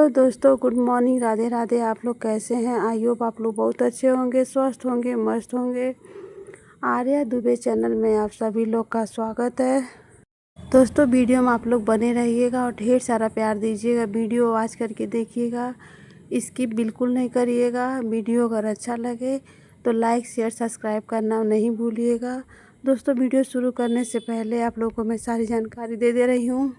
Hello दोस्तों, good morning, Radhe Radhe. आप लोग कैसे हैं? आई होप आप लोग बहुत अच्छे होंगे, स्वस्थ होंगे, मस्त होंगे। आर्या दुबे चैनल में आप सभी लोग का स्वागत है। दोस्तों, वीडियो में आप लोग बने रहिएगा और ढेर सारा प्यार दीजिएगा। वीडियो वॉच करके देखिएगा, स्किप बिल्कुल नहीं करिएगा। वीडियो अगर अच्छा लगे तो लाइक शेयर सब्सक्राइब करना नहीं भूलिएगा। दोस्तों, वीडियो शुरू करने से पहले आप लोगों को मैं सारी जानकारी दे रही हूँ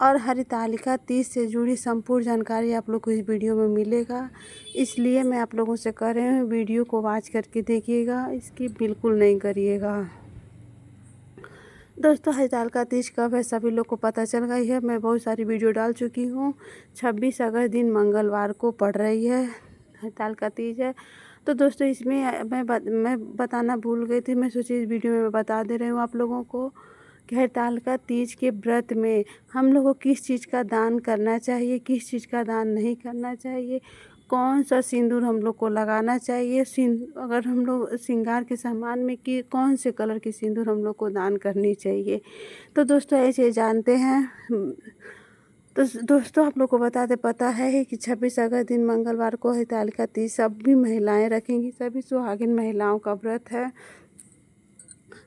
और हरितालिका तीज से जुड़ी संपूर्ण जानकारी आप लोग को इस वीडियो में मिलेगा। इसलिए मैं आप लोगों से कह रही हूँ, वीडियो को वॉच करके देखिएगा, इसकी बिल्कुल नहीं करिएगा। दोस्तों, हरितालिका तीज कब है सभी लोग को पता चल गई है। मैं बहुत सारी वीडियो डाल चुकी हूँ। 26 अगस्त दिन मंगलवार को पड़ रही है, हरितालिका तीज है। तो दोस्तों, इसमें मैं बताना भूल गई थी। मैं सोची इस वीडियो में मैं बता दे रही हूँ आप लोगों को कि हरितालिका तीज के व्रत में हम लोग को किस चीज़ का दान करना चाहिए, किस चीज़ का दान नहीं करना चाहिए, कौन सा सिंदूर हम लोग को लगाना चाहिए, अगर हम लोग श्रृंगार के सामान में कि कौन से कलर की सिंदूर हम लोग को दान करनी चाहिए। तो दोस्तों, ऐसे जानते हैं। तो दोस्तों, आप लोग को पता है कि 26 अगस्त दिन मंगलवार को हरितालिका तीज सभी महिलाएं रखेंगी। सभी सुहागिन महिलाओं का व्रत है।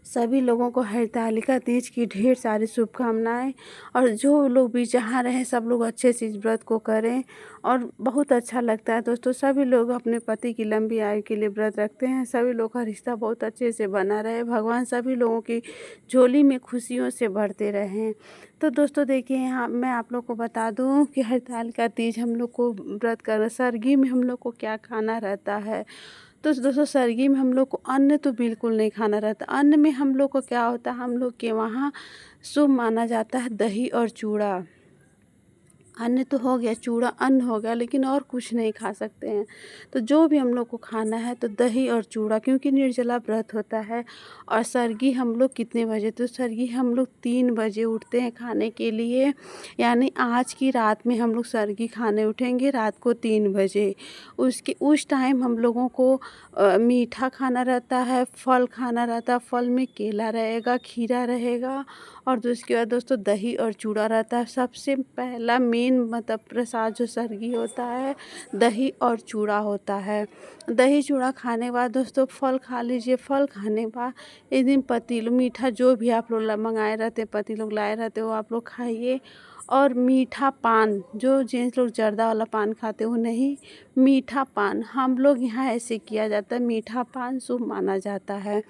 सभी लोगों को हरितालिका तीज की ढेर सारी शुभकामनाएं। और जो लोग भी जहाँ रहें सब लोग अच्छे से इस व्रत को करें और बहुत अच्छा लगता है। दोस्तों, सभी लोग अपने पति की लंबी आयु के लिए व्रत रखते हैं। सभी लोग का रिश्ता बहुत अच्छे से बना रहे। भगवान सभी लोगों की झोली में खुशियों से भरते रहें। तो दोस्तों, देखिए, यहाँ मैं आप लोग को बता दूँ कि हरितालिका तीज हम लोग को व्रत कर सरगी में हम लोग को क्या खाना रहता है। तो दोस्तों, सरगी में हम लोग को अन्न तो बिल्कुल नहीं खाना रहता। अन्न में हम लोग को क्या होता है, हम लोग के वहाँ शुभ माना जाता है दही और चूड़ा। अन्न तो हो गया, चूड़ा अन्न हो गया, लेकिन और कुछ नहीं खा सकते हैं। तो जो भी हम लोग को खाना है तो दही और चूड़ा, क्योंकि निर्जला व्रत होता है। और सरगी हम लोग कितने बजे, तो सरगी हम लोग 3 बजे उठते हैं खाने के लिए। यानी आज की रात में हम लोग सरगी खाने उठेंगे, रात को 3 बजे। उस टाइम हम लोगों को मीठा खाना रहता है, फल खाना रहता है। फल में केला रहेगा, खीरा रहेगा और उसके बाद दोस्तों दही और चूड़ा रहता है। सबसे पहला मेन मतलब प्रसाद जो सरगी होता है, दही और चूड़ा होता है। दही चूड़ा खाने के बाद दोस्तों फल खा लीजिए। फल खाने के बाद एक दिन पतीलो मीठा जो भी आप लोग मंगाए रहते, पति लोग लाए रहते, वो आप लोग खाइए। और मीठा पान, जो जेंट्स लोग जर्दा वाला पान खाते वो नहीं, मीठा पान हम लोग यहाँ ऐसे किया जाता है। मीठा पान शुभ माना जाता है।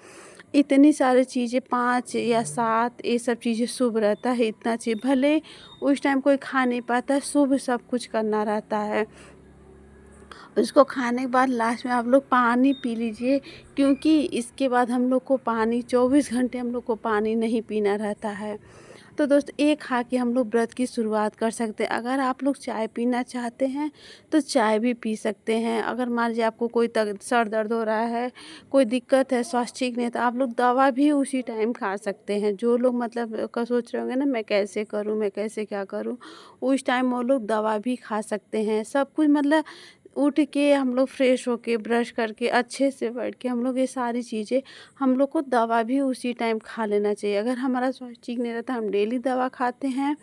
इतनी सारी चीज़ें 5 या 7 ये सब चीज़ें शुभ रहता है। इतना चीज़ भले उस टाइम कोई खा नहीं पाता, शुभ सब कुछ करना रहता है। उसको खाने के बाद लास्ट में आप लोग पानी पी लीजिए, क्योंकि इसके बाद हम लोग को पानी 24 घंटे हम लोग को पानी नहीं पीना रहता है। तो दोस्त, एक खा के हम लोग व्रत की शुरुआत कर सकते हैं। अगर आप लोग चाय पीना चाहते हैं तो चाय भी पी सकते हैं। अगर मान लीजिए आपको कोई सर दर्द हो रहा है, कोई दिक्कत है, स्वास्थ्य ठीक नहीं है, तो आप लोग दवा भी उसी टाइम खा सकते हैं। जो लोग मतलब का सोच रहे होंगे ना, मैं कैसे करूं, मैं कैसे क्या करूं, उस टाइम वो लोग दवा भी खा सकते हैं। सब कुछ मतलब उठ के हम लोग फ्रेश होके ब्रश करके अच्छे से बैठ के हम लोग ये सारी चीज़ें, हम लोग को दवा भी उसी टाइम खा लेना चाहिए। अगर हमारा स्वास्थ्य ठीक नहीं रहता, हम डेली दवा खाते हैं,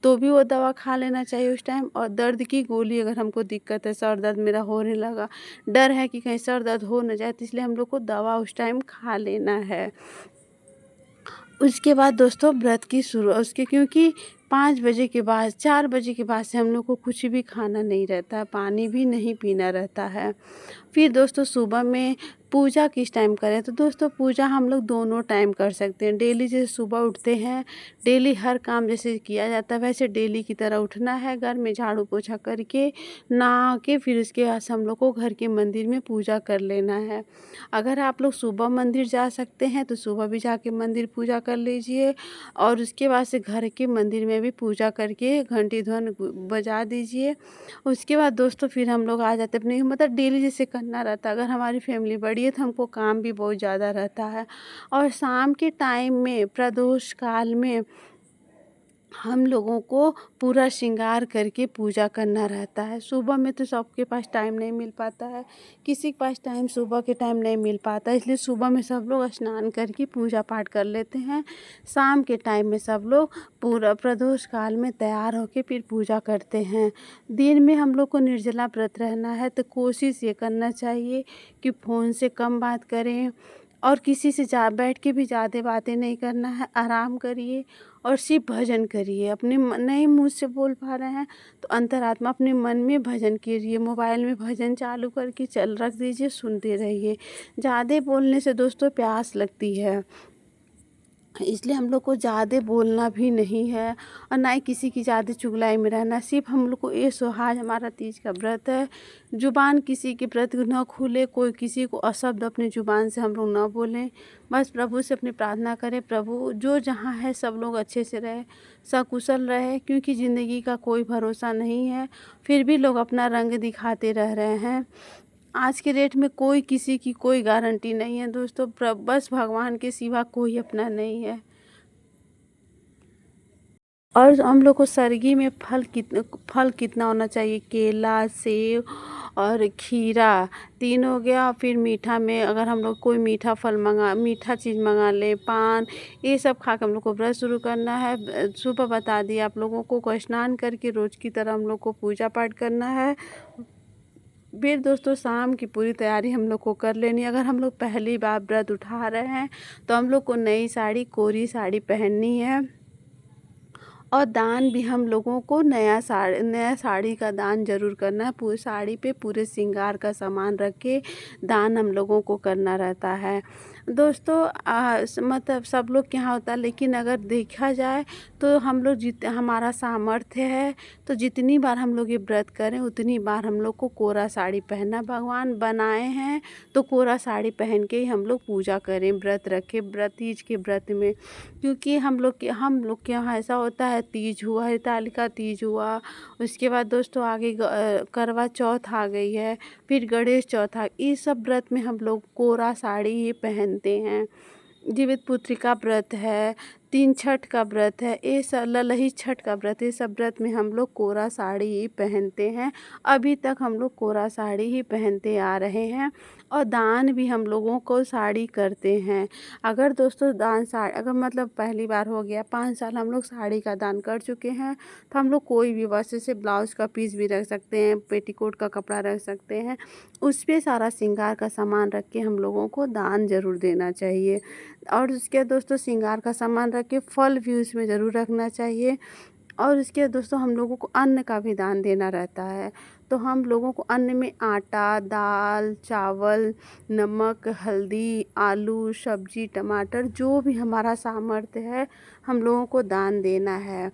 तो भी वो दवा खा लेना चाहिए उस टाइम। और दर्द की गोली, अगर हमको दिक्कत है, सर दर्द मेरा होने लगा, डर है कि कहीं सर दर्द हो न जाए, तो इसलिए हम लोग को दवा उस टाइम खा लेना है। उसके बाद दोस्तों व्रत की शुरू उसके क्योंकि 5 बजे के बाद, 4 बजे के बाद से हम लोग को कुछ भी खाना नहीं रहता, पानी भी नहीं पीना रहता है। फिर दोस्तों सुबह में पूजा किस टाइम करें, तो दोस्तों पूजा हम लोग दोनों टाइम कर सकते हैं। डेली जैसे सुबह उठते हैं, डेली हर काम जैसे किया जाता है वैसे डेली की तरह उठना है। घर में झाड़ू पोछा करके नहा के फिर उसके बाद से हम लोग को घर के मंदिर में पूजा कर लेना है। अगर आप लोग सुबह मंदिर जा सकते हैं तो सुबह भी जाके मंदिर पूजा कर लीजिए। और उसके बाद से घर के मंदिर में भी पूजा करके घंटी ध्वनि बजा दीजिए। उसके बाद दोस्तों फिर हम लोग आ जाते अपने मतलब डेली जैसे करना रहता है। अगर हमारी फैमिली बड़ी है तो हमको काम भी बहुत ज़्यादा रहता है। और शाम के टाइम में प्रदोष काल में हम लोगों को पूरा श्रृंगार करके पूजा करना रहता है। सुबह में तो सबके पास टाइम नहीं मिल पाता है, किसी के पास टाइम सुबह के टाइम नहीं मिल पाता है, इसलिए सुबह में सब लोग स्नान करके पूजा पाठ कर लेते हैं। शाम के टाइम में सब लोग पूरा प्रदोष काल में तैयार होके फिर पूजा करते हैं। दिन में हम लोग को निर्जला व्रत रहना है, तो कोशिश ये करना चाहिए कि फ़ोन से कम बात करें और किसी से बैठ के भी ज़्यादा बातें नहीं करना है। आराम करिए और सिर्फ भजन करिए। अपने नहीं मुँह से बोल पा रहे हैं तो अंतरात्मा अपने मन में भजन कीजिए। मोबाइल में भजन चालू करके रख दीजिए, सुनते रहिए। ज़्यादा बोलने से दोस्तों प्यास लगती है, इसलिए हम लोग को ज़्यादा बोलना भी नहीं है और ना ही किसी की ज़्यादा चुगलाई में रहना। सिर्फ हम लोग को ये आज हमारा तीज का व्रत है, जुबान किसी के प्रति न खुले, कोई किसी को अशब्द अपनी जुबान से हम लोग ना बोलें। बस प्रभु से अपनी प्रार्थना करें, प्रभु जो जहाँ है सब लोग अच्छे से रहे, सकुशल रहे, क्योंकि ज़िंदगी का कोई भरोसा नहीं है। फिर भी लोग अपना रंग दिखाते रह रहे हैं। आज के डेट में कोई किसी की कोई गारंटी नहीं है दोस्तों। बस भगवान के सिवा कोई अपना नहीं है। और हम लोग को सरगी में फल कितना होना चाहिए, केला, सेब और खीरा, 3 हो गया। फिर मीठा में अगर हम लोग कोई मीठा चीज़ मंगा लें, पान, ये सब खा के हम लोग को व्रत शुरू करना है। सुबह बता दिया आप लोगों को स्नान करके रोज़ की तरह हम लोग को पूजा पाठ करना है। फिर दोस्तों शाम की पूरी तैयारी हम लोग को कर लेनी है। अगर हम लोग पहली बार व्रत उठा रहे हैं तो हम लोग को नई साड़ी, कोरी साड़ी पहननी है और दान भी हम लोगों को नया साड़ी का दान ज़रूर करना है। पूरी साड़ी पे पूरे श्रृंगार का सामान रख के दान हम लोगों को करना रहता है। दोस्तों मतलब सब लोग के यहाँ होता है, लेकिन अगर देखा जाए तो हम लोग हमारा सामर्थ्य है तो जितनी बार हम लोग ये व्रत करें उतनी बार हम लोग को कोरा साड़ी पहनना। भगवान बनाए हैं तो कोरा साड़ी पहन के ही हम लोग पूजा करें, व्रत रखें, तीज के व्रत में। क्योंकि हम लोग के यहाँ ऐसा होता है, तीज हुआ, हरतालिका तीज हुआ, उसके बाद दोस्तों आगे करवा चौथ आ गई है, फिर गणेश चौथ इस सब व्रत में हम लोग कोरा साड़ी ही पहनते हैं। जीवित पुत्री का व्रत है, 3 छठ का व्रत है, ये सब ललही छठ का व्रत, ये सब व्रत में हम लोग कोरा साड़ी ही पहनते हैं। अभी तक हम लोग कोरा साड़ी ही पहनते आ रहे हैं और दान भी हम लोगों को साड़ी करते हैं। अगर दोस्तों अगर मतलब पहली बार हो गया, 5 साल हम लोग साड़ी का दान कर चुके हैं, तो हम लोग कोई भी बस जैसे ब्लाउज़ का पीस भी रख सकते हैं, पेटीकोट का कपड़ा रख सकते हैं, उस पे सारा श्रृंगार का सामान रख के हम लोगों को दान ज़रूर देना चाहिए। और उसके दोस्तों श्रृंगार का सामान रख के फल भी उसमें ज़रूर रखना चाहिए। और उसके दोस्तों हम लोगों को अन्न का भी दान देना रहता है। तो हम लोगों को अन्न में आटा, दाल, चावल, नमक, हल्दी, आलू, सब्जी, टमाटर, जो भी हमारा सामर्थ्य है हम लोगों को दान देना है।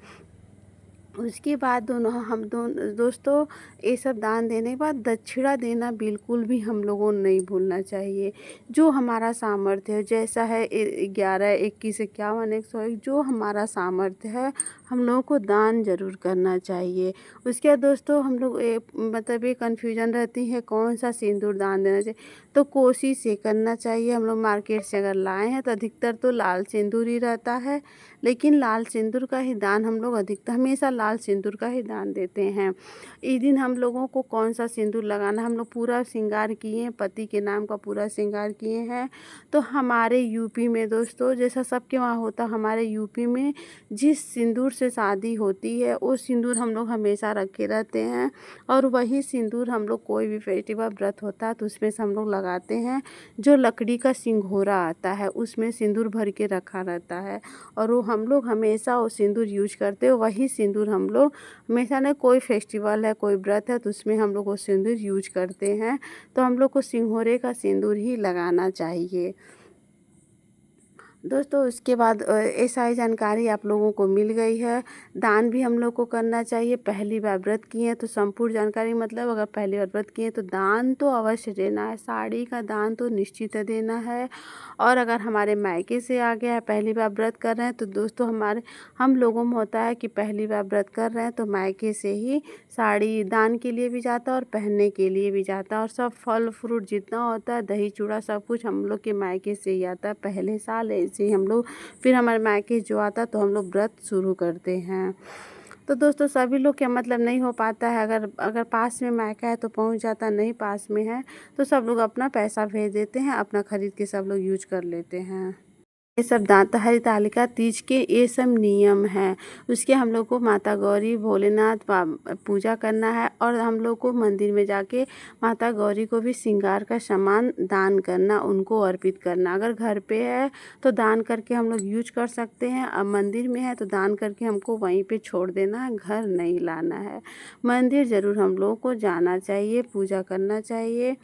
उसके बाद दोस्तों ये सब दान देने के बाद दक्षिणा देना बिल्कुल भी हम लोगों को नहीं भूलना चाहिए। जो हमारा सामर्थ्य है, जैसा है 11, 21, 51, 101, जो हमारा सामर्थ्य है हम लोगों को दान ज़रूर करना चाहिए। उसके बाद दोस्तों हम लोग मतलब ये कन्फ्यूजन रहती है कौन सा सिंदूर दान देना चाहिए, तो कोशिश ये करना चाहिए। हम लोग मार्केट से अगर लाए हैं तो अधिकतर तो लाल सिंदूर ही रहता है, लेकिन लाल सिंदूर का ही दान हम लोग अधिकतर हमेशा लाल सिंदूर का ही दान देते हैं। इस दिन हम लोगों को कौन सा सिंदूर लगाना, हम लोग पूरा श्रृंगार किए हैं, पति के नाम का पूरा श्रृंगार किए हैं। तो हमारे यूपी में दोस्तों जैसा सबके वहाँ होता, हमारे यूपी में जिस सिंदूर से शादी होती है वो सिंदूर हम लोग हमेशा रखे रहते हैं और वही सिंदूर हम लोग कोई भी फेस्टिवल व्रत होता है तो उसमें से हम लोग लगाते हैं। जो लकड़ी का सिंघोरा आता है उसमें सिंदूर भर के रखा रहता है और वो हम लोग हमेशा वो सिंदूर यूज करते हैं। वही सिंदूर हम लोग हमेशा ना, कोई फेस्टिवल है, कोई व्रत है तो उसमें हम लोग वो सिंदूर यूज करते हैं। तो हम लोग को सिंघोरे का सिंदूर ही लगाना चाहिए। दोस्तों उसके बाद ये सारी जानकारी आप लोगों को मिल गई है। दान भी हम लोग को करना चाहिए। पहली बार व्रत किए हैं तो संपूर्ण जानकारी, मतलब अगर पहली बार व्रत किए तो दान तो अवश्य देना है, साड़ी का दान तो निश्चित देना है। और अगर हमारे मायके से आ गया है, पहली बार व्रत कर रहे हैं, तो दोस्तों हम लोगों में होता है कि पहली बार व्रत कर रहे हैं तो मायके से ही साड़ी दान के लिए भी जाता है और पहनने के लिए भी जाता है। और सब फल फ्रूट जितना होता है, दही चूड़ा, सब कुछ हम लोग के मायके से ही आता है। पहले साल ऐसे से ही हम लोग फिर हमारे मायके जो आता तो हम लोग व्रत शुरू करते हैं। तो दोस्तों सभी लोग क्या मतलब नहीं हो पाता है, अगर पास में मायका है तो पहुंच जाता, नहीं पास में है तो सब लोग अपना पैसा भेज देते हैं, अपना खरीद के सब लोग यूज कर लेते हैं। ये सब हरितालिका तीज के ये सब नियम हैं। उसके हम लोग को माता गौरी भोलेनाथ पूजा करना है और हम लोग को मंदिर में जाके माता गौरी को भी श्रृंगार का सामान दान करना, उनको अर्पित करना। अगर घर पे है तो दान करके हम लोग यूज कर सकते हैं, अब मंदिर में है तो दान करके हमको वहीं पे छोड़ देना है, घर नहीं लाना है। मंदिर ज़रूर हम लोगों को जाना चाहिए, पूजा करना चाहिए।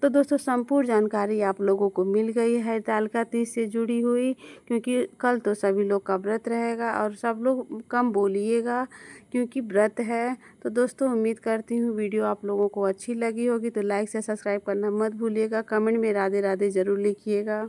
तो दोस्तों संपूर्ण जानकारी आप लोगों को मिल गई है हरितालिका तीज से जुड़ी हुई, क्योंकि कल तो सभी लोग का व्रत रहेगा और सब लोग कम बोलिएगा क्योंकि व्रत है। तो दोस्तों उम्मीद करती हूँ वीडियो आप लोगों को अच्छी लगी होगी, तो लाइक से सब्सक्राइब करना मत भूलिएगा, कमेंट में राधे राधे ज़रूर लिखिएगा।